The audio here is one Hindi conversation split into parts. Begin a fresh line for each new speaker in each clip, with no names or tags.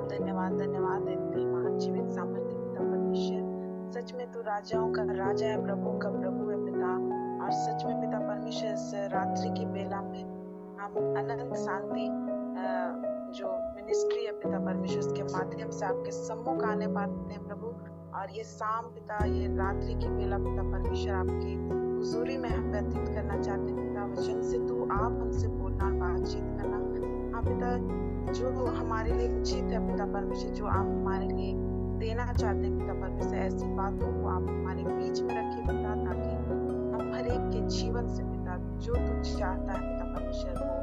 धन्यवाद धन्यवाद इतने महान जीवित सामर्थ्य पिता परमेश्वर। सच में तू राजाओं का राजा है, प्रभु का प्रभु है पिता। और सच में पिता परमेश्वर इस रात्रि की बेला में हम अनंत शांति जो मिनिस्ट्री है पिता परमेश्वर, उसके माध्यम से आपके सम्मुख आने पाते हैं प्रभु। और ये शाम पिता, ये रात्रि की बेला पिता परमेश्वर, आपकी हुजूरी में हम व्यतीत करना चाहते हैं पिता। वचन से तू आप हमसे बोलना और बातचीत करना। हाँ पिता, जो हमारे लिए उचित है पिता परमेश्वर, जो आप हमारे लिए देना चाहते हैं पिता परमेश्वर, ऐसी बातों को आप हमारे बीच में रखिए पिता, ताकि हम हर एक के जीवन से पिता जो तू चाहता है पिता परमेश्वर वो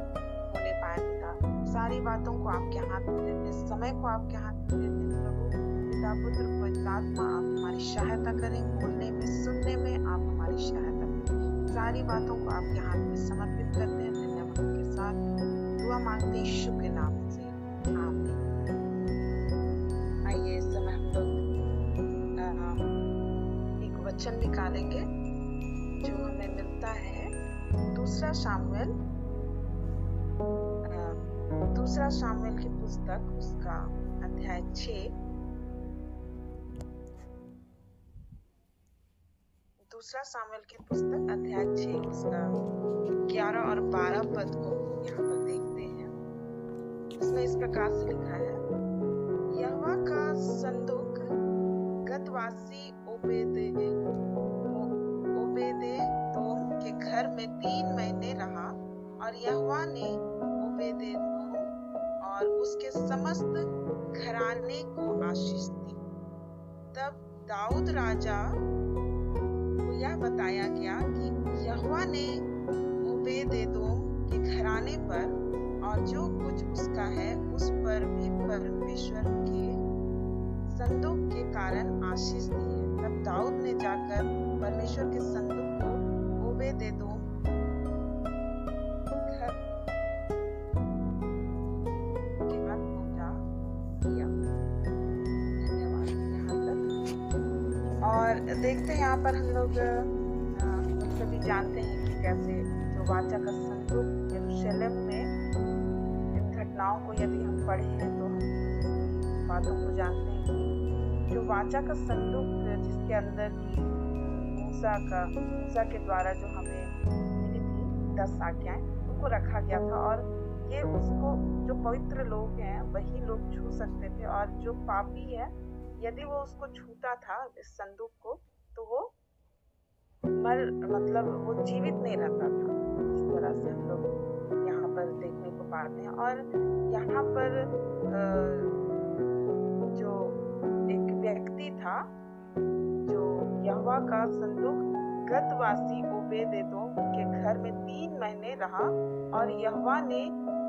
होने पाए पिता। सारी बातों को आपके हाथ में देते हैं, समय को आपके हाथ में देते हैं प्रभु। पिता पुत्र पवित्र आत्मा आप हमारी सहायता करें, बोलने में सुनने में आप हमारी सहायता करें। सारी बातों को आपके हाथ में समर्पित करते हैं धन्यवाद के साथ। दुआ मांगते हैं यीशु के नाम से, आमीन। आइए इस समय हम लोग एक वचन निकालेंगे जो हमें मिलता है दूसरा शामुएल की पुस्तक, उसका अध्याय 6। दूसरा शामुएल की पुस्तक अध्याय 6 उसका 11 और 12 पद को यहाँ पर देखते हैं। इसमें इस प्रकार से लिखा है, यहोवा का संदूक गतवासी ओबेदेदोम के घर में 3 महीने रहा, और यहोवा ने ओबेदेदोम और उसके समस्त घराने को आशीष दी। तब दाऊद राजा को यह बताया गया कि यहोवा ने ओबेदेदोम के घराने पर और जो कुछ उसका है उस पर भी परमेश्वर के संदूक के कारण आशीष दी है। तब दाऊद ने जाकर परमेश्वर के संदूक को ओबेदेदोम घर के पास पहुंचा दिया। धन्यवाद यहाँ तक। और देखते हैं यहाँ पर हम लोग सभी जानते हैं कि कैसे जो वाचा का संदूक यरूशलेम में, इन घटनाओं को यदि हम पढ़े हैं तो हम बातों को जानते हैं कि जो वाचा का संदूक जिसके अंदर की मूसा के द्वारा जो हमें मिली थी 10 आज्ञाएं, उनको रखा गया था। और ये उसको जो पवित्र लोग हैं वही लोग छू सकते थे, और जो पापी है यदि वो उसको छूता था इस संदूक को तो वो वो जीवित नहीं रहता था। इस तरह से हम लोग यहाँ पर देखने को पाते हैं। और यहाँ पर जो एक व्यक्ति था, जो यहोवा का संदूक गतवासी ओबेदेदोम के घर में 3 महीने रहा, और यहोवा ने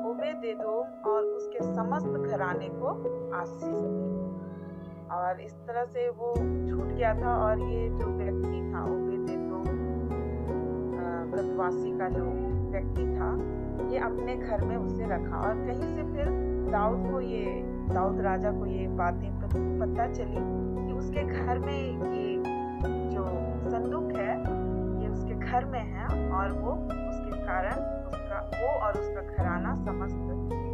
ओबेदेदोम और उसके समस्त घराने को आशीष दी। और इस तरह से वो छूट गया था, और ये जो व्यक्ति था ओबेदेदोम गतवासी का जो व्यक्ति था, ये अपने घर में उसे रखा। और कहीं से फिर दाऊद राजा को ये बातें पता चली कि उसके घर में ये जो संदूक है ये उसके घर में है, और वो उसके कारण वो और उसका घराना, समस्त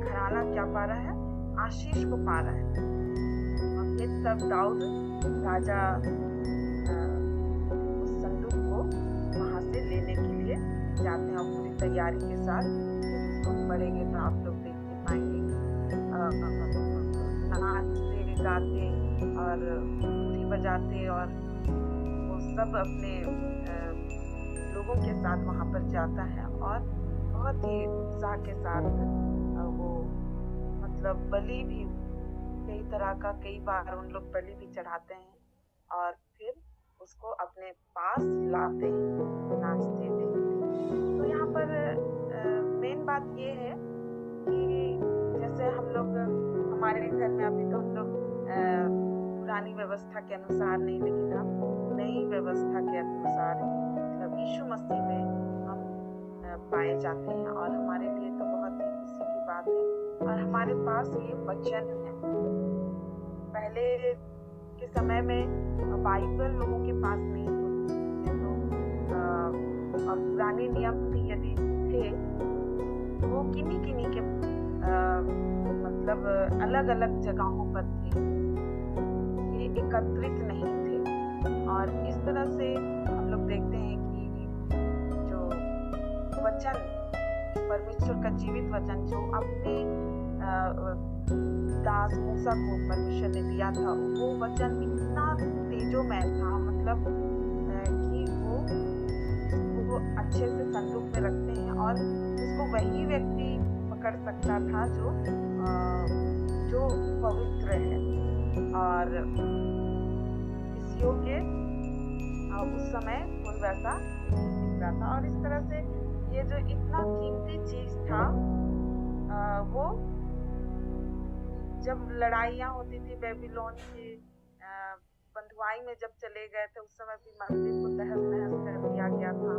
घराना क्या पा रहा है? आशीष को पा रहा है। और फिर तब दाऊद राजा उस संदूक को वहां से लेने के लिए जाते हैं, और पूरी तैयारी के साथ उसको पढ़ेंगे तो आप लोग देखते पाएंगे नाचते गाते और धूरी बजाते, और वो सब अपने लोगों के साथ वहां पर जाता है। और बहुत ही उत्साह के साथ वो बलि भी कई तरह का, कई बार उन लोग बलि भी चढ़ाते हैं, और फिर उसको अपने पास लाते हैं नाचते हुए। तो यहाँ पर मेन बात ये है कि जैसे हम लोग हमारे घर में अभी तो हम लोग पुरानी व्यवस्था के अनुसार नहीं, लेकिन हम नई व्यवस्था के अनुसार यीशु मसीह में हम पाए जाते हैं, और हमारे लिए तो बहुत ही खुशी की बात है। और हमारे पास ये वचन है। पहले के समय में बाइबल लोगों के पास नहीं होती तो और पुराने नियम भी यदि थे वो किन्हीं के मतलब अलग अलग जगहों पर थे, ये एकत्रित नहीं थे। और इस तरह से हम लोग देखते हैं कि जो वचन, परमेश्वर का जीवित वचन जो अपने दास मूसा को परमेश्वर ने दिया था, वो वचन इतना तेजोमय था, मतलब कि वो अच्छे से संदूक में रखते हैं और उसको वही व्यक्ति पकड़ सकता था जो पवित्र है और इस योग्य उस समय कोई वैसा नहीं दिख रहा था। और इस तरह से ये जो इतना कीमती चीज था, वो जब लड़ाइयाँ होती थी बेबीलोन की बंधुआई में जब चले गए थे, उस समय भी मंदिर को तहस नहस कर दिया गया था।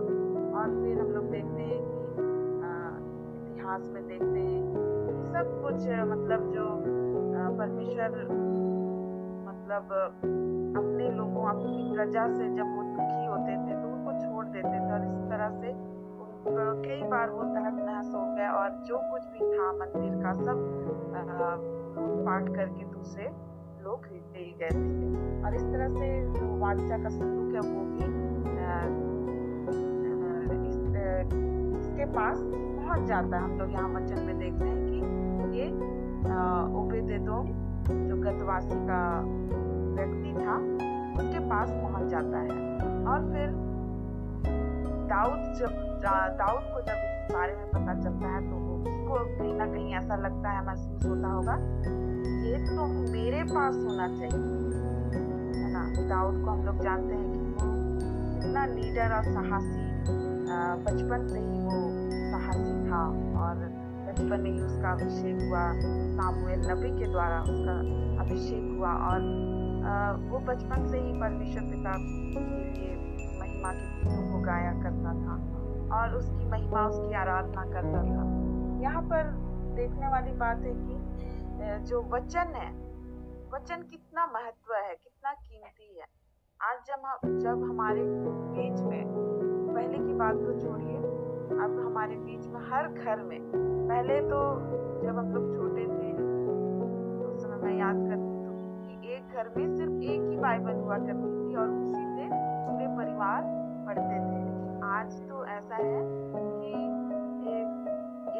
और फिर हम लोग देखते हैं कि इतिहास में देखते हैं कि सब कुछ मतलब जो परमेश्वर मतलब अपने लोगों, अपनी प्रजा से जब वो दुखी होते थे तो उनको छोड़ देते थे, और इस तरह से कई बार वो तहस नहस हो गया और जो कुछ भी था मंदिर का सब लूटपाट करके दूसरे लोग ले गए थे। और इस तरह से जो बादशाह का संदूक है वो भी इसके पास पहुंच जाता है। हम लोग यहाँ वचन में देखते हैं कि ये ओबेदेदोम जो गतवासी का व्यक्ति था उसके पास पहुंच जाता है। और फिर दाऊद को जब इस बारे में पता चलता है तो उसको कहीं ना कहीं ऐसा लगता है, महसूस होता होगा ये तो मेरे पास होना चाहिए, है ना। दाऊद को हम लोग जानते हैं कि वो इतना लीडर और साहसी, बचपन से ही वो साहसी था और बचपन में ही उसका अभिषेक हुआ, सामुएल नबी के द्वारा उसका अभिषेक हुआ। और वो बचपन से ही परमेश्वर पिता के लिए महिमा के गीतों को गाया करता था और उसकी महिमा, उसकी आराधना करता था। यहाँ पर देखने वाली बात है कि जो वचन है, वचन कितना महत्व है, कितना कीमती है। आज जब हमारे बीच में, पहले की बात तो छोड़िए, अब हमारे बीच में हर घर में, पहले तो जब हम लोग छोटे थे तो उस समय मैं याद करती हूँ कि एक घर में सिर्फ एक ही बाइबल हुआ करती थी और उसी से पूरे परिवार पढ़ते थे। लेकिन आज तो ऐसा है कि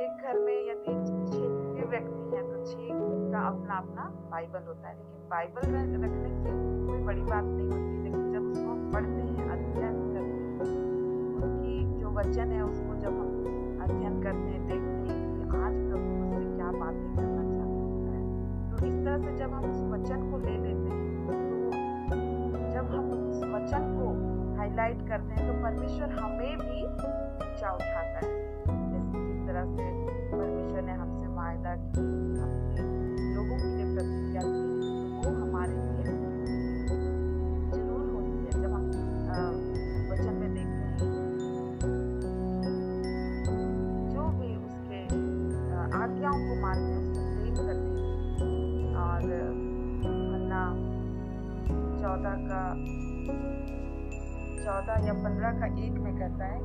एक घर में यदि 6 व्यक्ति हैं तो 6 का अपना अपना बाइबल होता है। लेकिन बाइबल रखने से कोई बड़ी बात नहीं होती, लेकिन जब उसको पढ़ते हैं, अध्ययन करते हैं, उनकी जो वचन है उसको जब हम अध्ययन करते हैं, देखते हैं कि आज प्रभु मुझसे क्या बातें करना चाहता है, तो इस तरह से जब हम उस वचन को ले लेते हैं, तो जब हम उस वचन को हाईलाइट करते हैं तो परमेश्वर हमें भी ऊंचा उठाता है। जिस तरह से परमेश्वर ने हमसे वायदा की, अपने लोगों के लिए प्रतिज्ञा की, वो हमारे लिए जरूर होती है। जब हम वचन में देखते हैं जो भी उसके आज्ञाओं को मानते हैं, उसको प्रेम करते हैं। और वरना 14 या 15 का 1 में कहता है,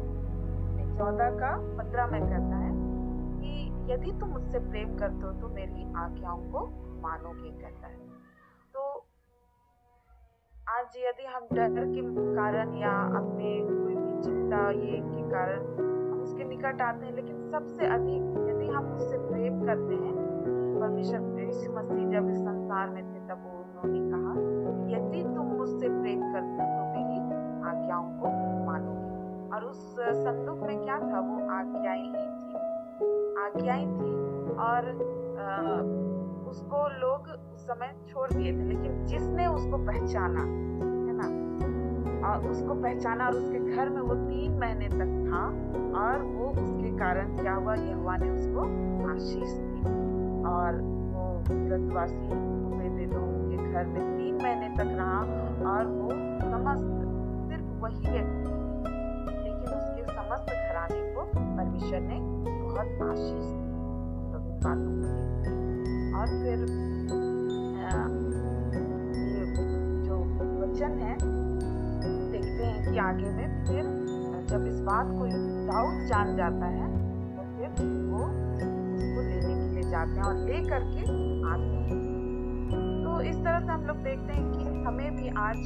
14 का 15 में कहता है कि यदि तुम मुझसे प्रेम करते हो तो मेरी आज्ञाओं को मानोगे, कहता है। तो आज यदि हम डर के कारण या अपने कोई भी चिंता ये के कारण हम उसके निकट आते हैं, लेकिन सबसे अधिक यदि हम उससे प्रेम करते हैं, परमेश्वर यीशु मसीह जब इस संसार में थे तब उन्होंने कहा यदि तुम मुझसे प्रेम करते हो तो मेरी आज्ञाओं को मानोगे। और उस संदूक में क्या था, वो आज्ञाएं ही थी। और उसको लोग उस समय छोड़ दिए थे, लेकिन जिसने उसको पहचाना, है ना, और उसको पहचाना और उसके घर में वो 3 महीने तक था, और वो उसके कारण क्या हुआ, यहोवा ने उसको आशीष दी। और वो गतवासी ओबेदेदोम के घर में 3 महीने तक रहा और वो सिर्फ वही व्यक्ति, लेकिन उसके समस्त घराने को परमेश्वर ने बहुत आशीष दी। तो इन बातों को देखते हैं। और फिर ये जो वचन है देखते हैं कि आगे में फिर जब इस बात को दाऊद जान जाता है तो फिर वो उसको लेने के लिए जाते हैं और ले करके आते हैं। तो इस तरह से हम लोग देखते हैं कि हमें भी आज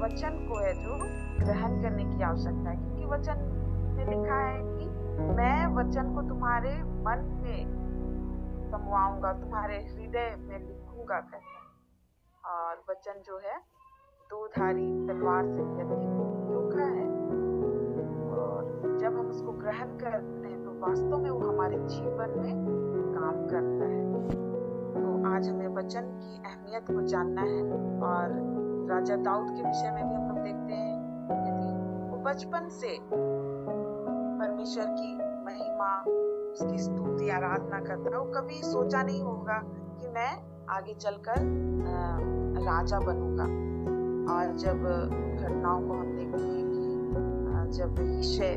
वचन को है जो ग्रहण करने की आवश्यकता है, क्योंकि वचन में लिखा है कि मैं वचन को तुम्हारे मन में समवाऊंगा, तुम्हारे हृदय में लिखूंगा कहते हैं। और वचन जो है दो धारी तलवार से भी अधिक तीखा है, और जब हम उसको ग्रहण करते हैं तो वास्तव में वो हमारे जीवन में काम करता है। तो आज हमें वचन की अहमियत को जानना है। और राजा दाऊद के विषय में भी हम लोग देखते हैं, यदि वो बचपन से परमेश्वर की महिमा, उसकी स्तुति आराधना करता, वो कभी सोचा नहीं होगा कि मैं आगे चलकर राजा बनूंगा। और जब घटनाओं को हम देखते हैं कि जब यिशै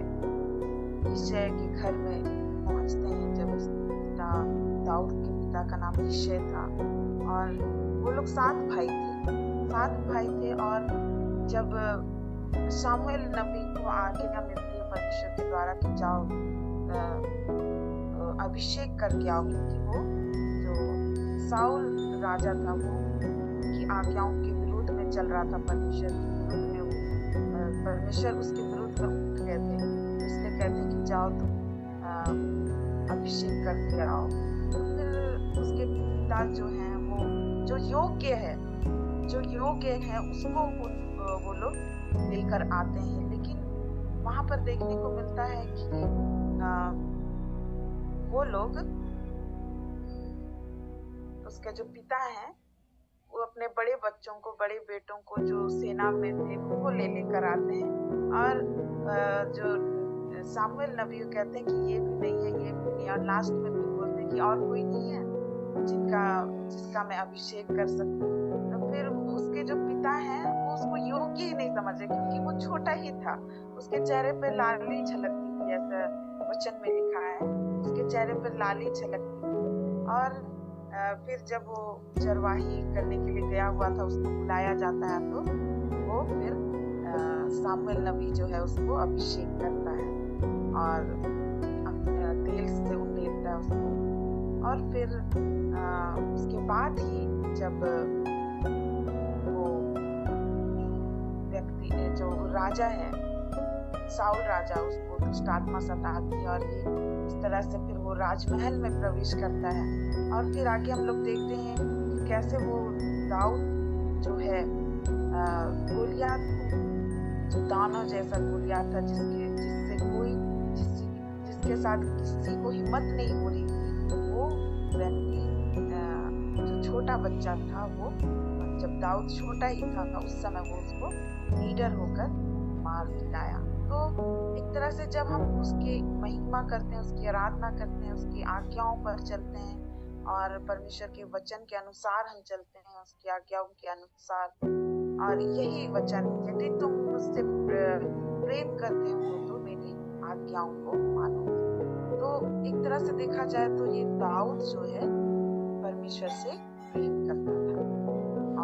के घर में पहुंचते हैं, जब उसके पिता दाऊद के पिता का नाम यिशै था, और वो लोग 7 भाई थे। और जब शामुएल नबी को आज्ञा मिलती है परमेश्वर के द्वारा कि जाओ अभिषेक करके आओ, क्योंकि वो जो साउल राजा था वो उनकी आज्ञाओं के विरुद्ध में चल रहा था, परमेश्वर के विरुद्ध में परमेश्वर उसके विरुद्ध में उठ गए थे। तो इसलिए कहते हैं कि जाओ तुम अभिषेक करके आओ। तो फिर उसके पिता जो हैं वो जो योग्य है उसको वो लोग लेकर आते हैं। लेकिन वहां पर देखने को मिलता है कि वो लोग, उसके जो पिता हैं वो अपने बड़े बेटों को जो सेना में थे उनको लेकर आते हैं। और जो सामुएल नबी कहते हैं कि ये भी नहीं है, और लास्ट में फिर बोलते हैं कि और कोई नहीं है जिसका मैं अभिषेक कर सकूं। तो फिर उसके जो पिता हैं वो उसको योग्य ही नहीं समझे, क्योंकि वो छोटा ही था। उसके चेहरे पे लाली झलकती थी, ऐसा वचन में लिखा है, उसके चेहरे पे लाली झलकती थी। और फिर जब वो चरवाही करने के लिए गया हुआ था, उसको बुलाया जाता है, तो वो फिर सामुएल नबी जो है उसको अभिषेक करता है और तेल से उंडेलता है उसको। और फिर उसके बाद ही जब वो व्यक्ति जो राजा है, साउल राजा, उसको दुष्ट आत्मा सताती है, और ये इस तरह से फिर वो राजमहल में प्रवेश करता है। और फिर आगे हम लोग देखते हैं कि कैसे वो दाऊद जो है गोलियात को, जो दानव जैसा गोलियात था, जिसके साथ किसी को हिम्मत नहीं हो रही थी, वो व्यक्ति जो छोटा बच्चा था, वो जब दाऊद छोटा ही था उस समय वो उसको लीडर होकर मार गिराया। तो एक तरह से जब हम उसकी महिमा करते हैं, उसकी आराधना करते हैं, उसकी आज्ञाओं पर चलते हैं और परमेश्वर के वचन के अनुसार हम चलते हैं, उसकी आज्ञाओं के अनुसार, और यही वचन, यदि तुम मुझसे प्रेम करते हो तो मेरी आज्ञाओं को मानो। तो एक तरह से देखा जाए तो ये दाऊद जो है परमेश्वर से प्रेम करता था,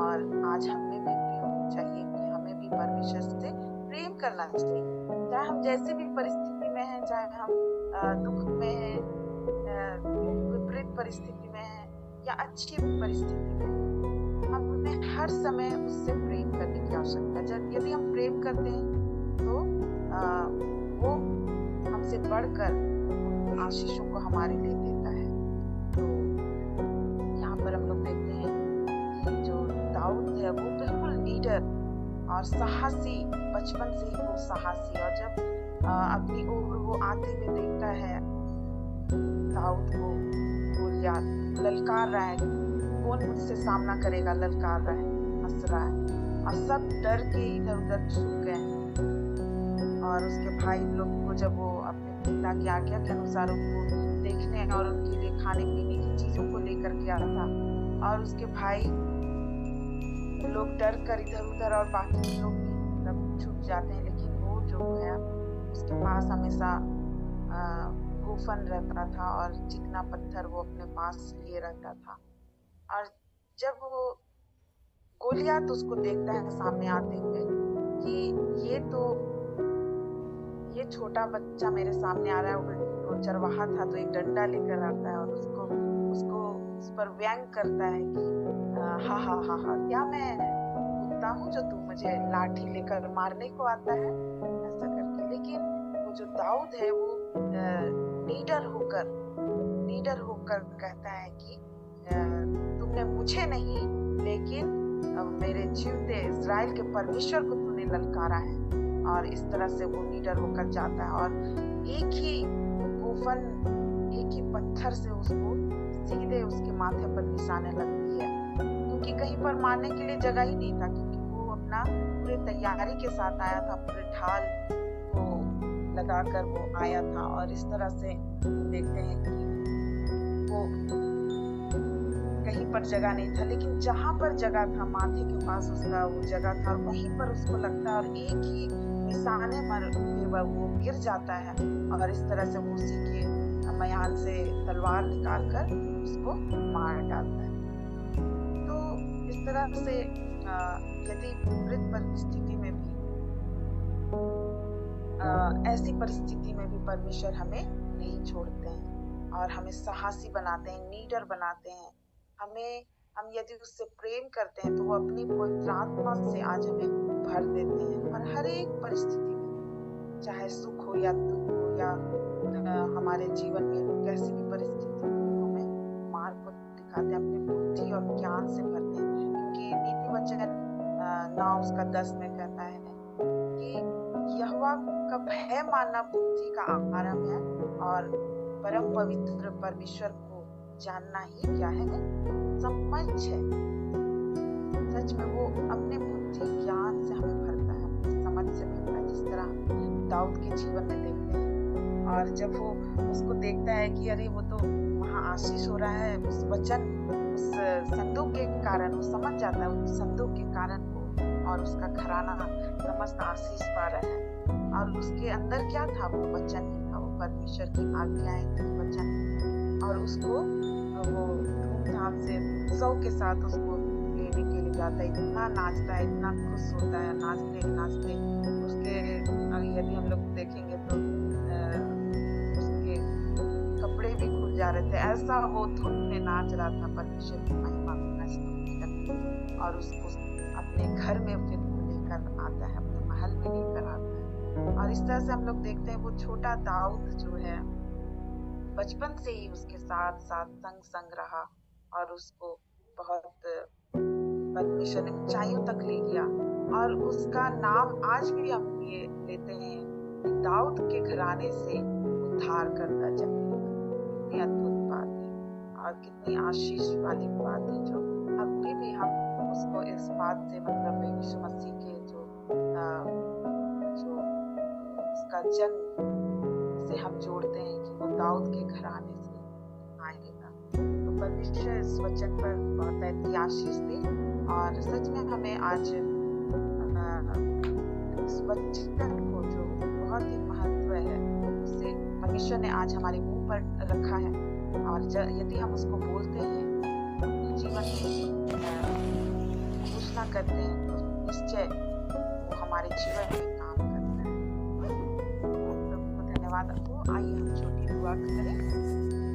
और आज हमें भी प्रेम चाहिए कि हमें भी परमेश्वर से प्रेम करना चाहिए। चाहे हम जैसे भी परिस्थिति में हैं, चाहे हम दुख में हैं, विपरीत परिस्थिति में हैं या अच्छी परिस्थिति में, हमें हर समय उससे प्रेम करने की आवश्यकता है। जब यदि हम प्रेम करते हैं तो वो हमसे बढ़कर आशीषों को हमारे लिए देता है। तो यहाँ पर हम लोग देखते हैं कि जो दाऊद है वो बिल्कुल लीडर और साहसी, बचपन से ही वो साहसी, और जब अपनी ओर वो आते हुए देखता है दाऊद को, गोलियात ललकार रहा है, कौन मुझसे सामना करेगा, ललकार रहा है, हंस रहा है, और सब डर के इधर उधर छुप गए। और उसके भाई लोग को जब वो अपने पिता की आज्ञा के अनुसार उनको देखने और उनके लिए खाने पीने की चीजों को लेकर के आता था, और उसके भाई लोग डर कर इधर उधर और बाकी लोग भी तब छुप जाते हैं, लेकिन वो जो है उसके पास हमेशा गोफन रहता था और चिकना पत्थर वो अपने पास लिए रहता था। और जब वो गोलियात उसको देखता है सामने आते हुए कि ये छोटा बच्चा मेरे सामने आ रहा है, वो चरवाहा था तो एक डंडा लेकर आता है और उसको ऊपर व्यंग करता है कि हा हा हा हा, क्या मैं कुत्ता हूँ जो तू मुझे लाठी लेकर मारने को आता है, ऐसा करके। लेकिन वो जो दाऊद है वो नीडर होकर कहता है कि तुमने मुझे नहीं लेकिन मेरे जीवते इज़राइल के परमेश्वर को तूने ललकारा है। और इस तरह से वो नीडर होकर जाता है और एक ही पत्थर से उसको सीधे उसके माथे पर निशाने लगती है, क्योंकि कहीं पर मारने के लिए जगह ही नहीं था, क्योंकि वो अपना पूरे तैयारी के साथ आया था, पूरे ढाल को लगाकर वो आया था। और इस तरह से देखते हैं कि वो कहीं पर जगह नहीं था, लेकिन जहां पर जगह था, माथे के पास उसका वो जगह था, वहीं पर उसको लगता है और एक ही निशाने पर वो गिर जाता है। और इस तरह से वो उसी के मयान से तलवार निकालकर उसको मार डालता है। तो इस तरह से यदि विपरीत परिस्थिति में भी ऐसी परिस्थिति में भी परमेश्वर हमें नहीं छोड़ते हैं और हमें साहसी बनाते हैं, नीडर बनाते हैं। हम यदि उससे प्रेम करते हैं तो वो अपनी पवित्र आत्मा से आज हमें भर देते हैं। और हर एक परिस्थिति में, चाहे सुख हो या दुख हो या हमारे जीवन में कैसी भी परिस्थिति हो, हमें मार्ग को दिखाते हैं, अपनी बुद्धि और ज्ञान से भरते हैं। क्योंकि नीति वचन 9 उसका 10 में कहता है कि यहोवा का भय मानना बुद्धि का आरंभ है और परम पवित्र परमेश्वर को जानना ही क्या है, समझ है। सच में वो अपने बुद्धि ज्ञान से हमें भरता है, अपनी समझ से भरता है, जिस तरह दाऊद के जीवन में देखते हैं। और जब वो उसको देखता है कि अरे वो तो वहाँ आशीष हो रहा है, उस वचन, उस संदूक के कारण वो समझ जाता है, उस संदूक के कारण वो और उसका घराना समस्त आशीष पा रहा है। और उसके अंदर क्या था, वो वचन ही था, वो परमेश्वर की आज्ञाएं थी, वचन। और उसको वो धूमधाम से उत्सव के साथ उसको लेने के लिए जाता है, इतना नाचता है, इतना खुश होता है, नाचते नाचते उसके, यदि हम लोग देखेंगे तो उसके कपड़े भी खुल जा रहे थे, ऐसा वो धुन में नाच रहा था परमेश्वर की महिमा करके। और उसको अपने घर में फिर लेकर आता है, अपने महल में लेकर आता है। और इस तरह से हम लोग देखते हैं वो छोटा दाऊद जो है बचपन से ही उसके साथ संग रहा और उसको बहुत परमेश्वर ने ऊंचाइयों तक ले गया। और उसका नाम आज भी हम ये लेते हैं कि दाऊद के घराने से उद्धार करता जन्मेगा। कितनी अद्भुत बात है और कितनी आशीष वाली बात है, जो अभी भी हम उसको इस बात से, मतलब यीशु मसीह के जो उसका जन्म से हम जोड़ते हैं कि वो दाऊद के घराने से आएगा। तो परमेश्वर इस वचन पर बहुत ही आशीष दे। और सच में हमें आज इस वचन को जो बहुत ही महत्व है, उसे परमेश्वर ने आज हमारे मुंह पर रखा है। और यदि हम उसको बोलते हैं, अपने जीवन में घोषणा करते हैं, तो निश्चय वो हमारे जीवन में काम करता है। प्रभु को धन्यवाद आपको। आइए हम छोटी दुआ करें।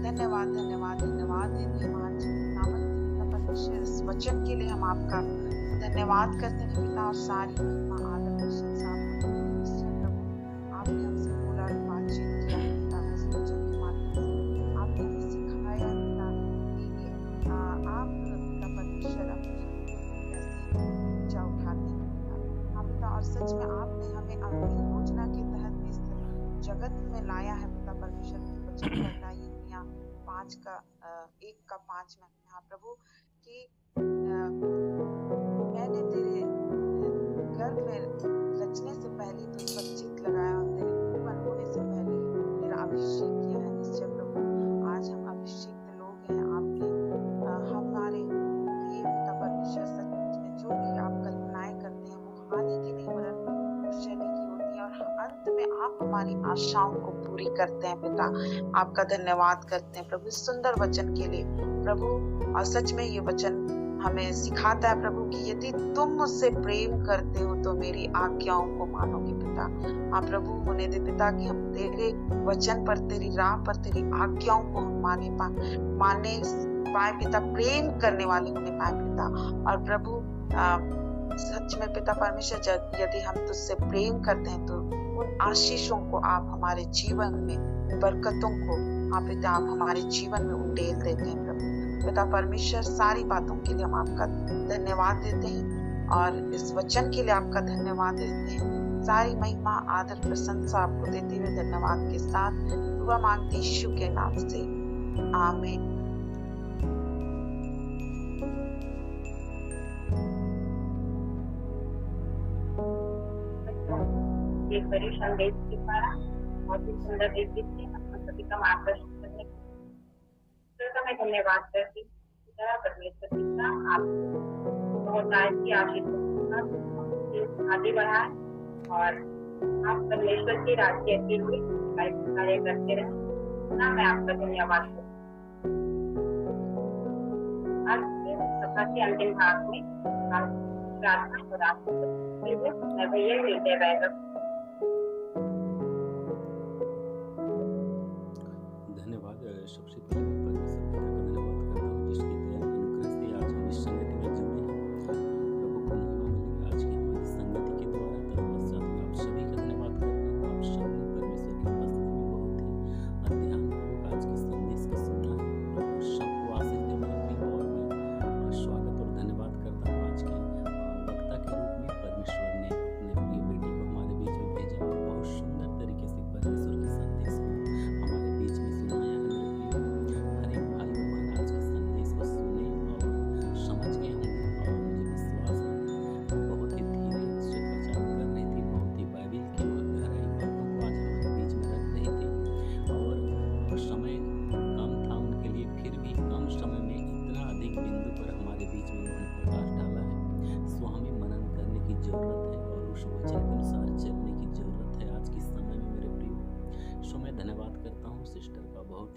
धन्यवाद धन्यवाद धन्यवाद परमेश्वर, इस वचन के लिए हम आपका धन्यवाद करते हैं पिता। और सारी महिमा आदर प्रशंसा आपने हमसे बोला और बातचीत किया पिता, इस वचन के माध्यम से आपने हमें सिखाया पिता। आप पिता परमेश्वर अपने कैसे ऊंचा उठाते हैं पिता, पिता। और सच में आपने हमें अपनी योजना के तहत इस जगत में लाया है पिता परमेश्वर। की वचन कहता है यिर्मयाह 1:5 में, हाँ प्रभु, कि मैंने तेरे गर्भ में रचने से पहले तुझ पर चित्त लगाया और तेरे उत्पन्न होने से पहले तेरा अभिषेक किया है। निश्चय प्रभु, आज हम अभिषेक लोग हैं आपके। हमारे लिए पिता परमेश्वर सच में जो भी आप कल्पनाएं करते हैं वो हानि की नहीं वरन कुशली की होती है। और अंत में आप हमारी आशाओं को पूरी करते हैं पिता। आपका धन्यवाद करते हैं प्रभु इस सुंदर वचन के लिए प्रभु। और सच में ये वचन हमें सिखाता है प्रभु कि यदि तुम मुझसे प्रेम करते हो तो मेरी आज्ञाओं को मानोगे पिता। आप प्रभु होने दे पिता कि हम तेरे वचन पर, तेरी राह पर, तेरी आज्ञाओं को हम माने पाए पिता, प्रेम करने वाले को नहीं पाए पिता। और प्रभु सच में पिता परमेश्वर, यदि हम तुझसे प्रेम करते हैं तो उन आशीषों को आप हमारे जीवन में, उन बरकतों को आप पिता आप हमारे जीवन में उंडेल देते हैं प्रभु। पिता परमेश्वर, सारी बातों के लिए हम आपका धन्यवाद देते हैं और इस वचन के लिए आपका धन्यवाद देते हैं। सारी महिमा आदर प्रशंसा आपको देते हुए धन्यवाद के साथ दुआ मांगते यीशु के नाम से, आमीन।
एक बड़ी संदेश के द्वारा बहुत ही सुंदर रीति से हम सभी का मार्गदर्शन करने का मैं धन्यवाद करती हूँ। परमेश्वर पिता आपको बहुत की आशीष आगे बढ़ाए और आप परमेश्वर के राज्य के लिए कार्य करते रहे ना। मैं आपका धन्यवाद करती हूँ। आज के सभा के अंतिम भाग में प्रार्थना और मैं भैया हृदय वैभव
सबसे पहले परमेश्वर पिता का धन्यवाद करता हूँ जिसकी दया अनुग्रह से आज हम इस संगति में जुड़े हैं। प्रभु को महिमा मिलेगी आज की हमारी संगति के द्वारा। तत्पश्चात मैं आप सभी का धन्यवाद करता हूँ। आप सबने परमेश्वर की उपस्थिति में बहुत ही ध्यानपूर्वक आज के संदेश को सुना है। प्रभु सबको आशीष दे मेरे प्रिय, और मैं स्वागत और धन्यवाद करता हूँ आज के वक्ता के रूप में। परमेश्वर ने अपने प्रिय बेटी को हमारे बीच में भेजा और बहुत सुंदर तरीके से परमेश्वर के संदेश को हमारे बीच में सुनाया है।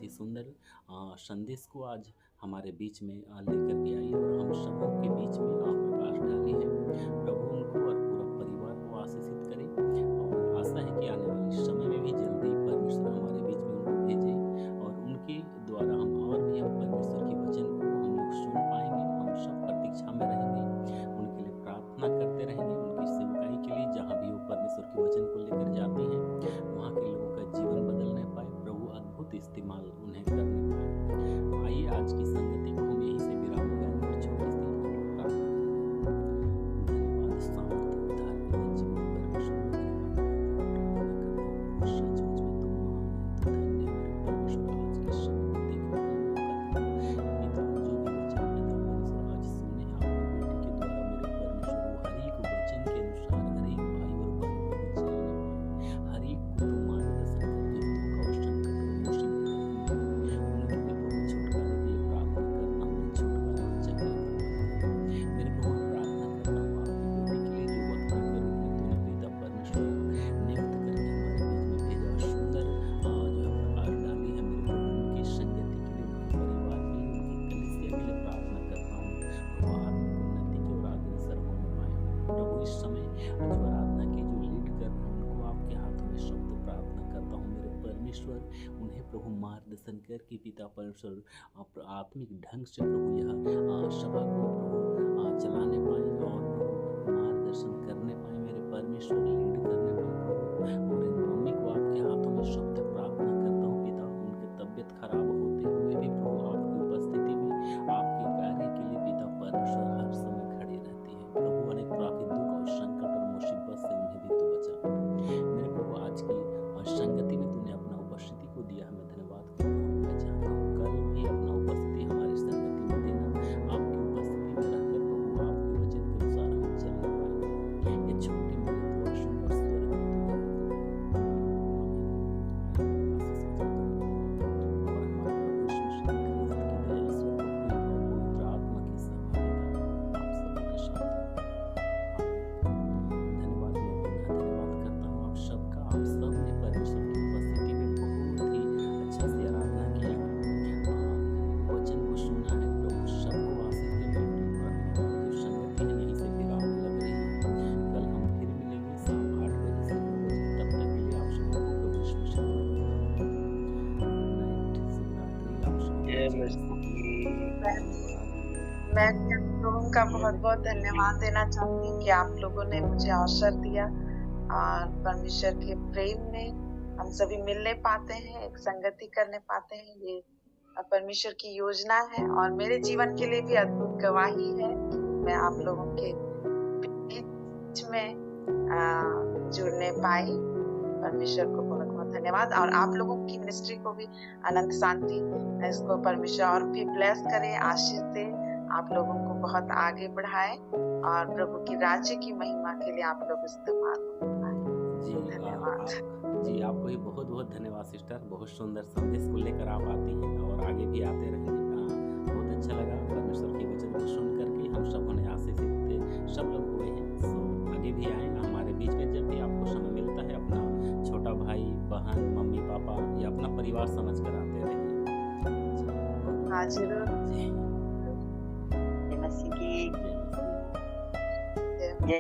सुंदर संदेश को आज हमारे बीच में लेकर के आई और हम सबों के बीच में प्रकाश डाली है। प्रभु उनको और पूरा परिवार को आशीषित करे और आशा है कि आने वाले समय में भी जल्दी परमेश्वर हमारे बीच में उनको भेजे और उनके द्वारा हम और भी हम परमेश्वर के वचन को हम लोग सुन पाएंगे। हम सब प्रतीक्षा में रहेंगे, उनके लिए प्रार्थना करते रहेंगे, उनकी सेवकाई के लिए जहाँ भी वो परमेश्वर के वचन को लेकर जाती हैं वहाँ के लोगों का जीवन बदलने पाए। प्रभु अद्भुत इस्तेमाल उन्हें करने पाए। आइए आज की संगति को हम यहीं से विराम लगाएंगे और छोटी सी प्रार्थना करेंगे। धन्यवाद सामर्थ्य उद्धार के जीवन परमेश्वर सचमुच में तुम महान है। धन्य मेरे परमेश्वर आज के समय को देखने का मौका पिता, जो भी वचन पिता परमेश्वर आज सुने आपकी बेटी के द्वारा मेरे परमेश्वर हर एक वचन के अनुसार हर एक भाई और बहन को चलने पाए, हर एक को तुम मार्गदर्शन करते हो। इस समय जो आराधना की जो लीड कर रहे हैं उनको आपके हाथों में सौंप प्रार्थना करता हूँ मेरे परमेश्वर। उन्हें प्रभु मार्गदर्शन करके पिता परमेश्वर आत्मिक ढंग से प्रभु यह सभा को प्रभु चलाने पाए और प्रभु मार्गदर्शन करने पाए मेरे परमेश्वर, लीड करने पाए प्रभु। और इन मम्मी को आपके हाथों में सौंप प्रार्थना करता हूँ पिता, उनकी तबीयत खराब होते हुए भी प्रभु आपकी उपस्थिति में आपके कार्य के लिए पिता परमेश्वर हर समय खड़ी रहती है प्रभु। अनेक प्राकृतिक दुख और संकट और मुसीबत से उन्हें भी तू बचा मेरे प्रभु। आज की संगति में तूने अपना उपस्थिति को दिया है, मैं धन्यवाद करता हूँ। मैं चाहता हूँ कल भी अपना उपस्थिति हमारी संगति में देना, आपकी उपस्थिति में रहकर प्रभु आपके वचन
मैं भी आप लोगों का बहुत-बहुत धन्यवाद देना चाहती हूँ कि आप लोगों ने मुझे अवसर दिया और परमेश्वर के प्रेम में हम सभी मिलने पाते हैं, एक संगति करने पाते हैं। ये परमेश्वर की योजना है और मेरे जीवन के लिए भी अद्भुत गवाही है कि मैं आप लोगों के बीच में जुड़ने पाई। परमेश्वर को बहुत-बहुत धन्यवाद और आप लोगों की मिनिस्ट्री को भी अनंत शांति इसको परमेश्वर और भी ब्लेस करे, आशीष दे, आप लोगों को बहुत आगे बढ़ाए और प्रभु की राज्य की महिमा के लिए आप लोग इस्तेमाल हो पाए।
जी
धन्यवाद।
जी आपको भी बहुत बहुत धन्यवाद सिस्टर, बहुत सुंदर संदेश को लेकर आप आती हैं और आगे भी आते रहेंगे। बहुत अच्छा लगा परमेश्वर के वचन को सुन करके, हम सब उन्हें आशीषित सब लोग हुए हैं। सो आगे भी आए हमारे बीच में, जब भी आपको समय मिलता है अपना छोटा भाई बहन मम्मी पापा या अपना परिवार समझ कर आते रहिए।
हाँ जरूर।
जी
जय मसीह की
जय मसीह।
जय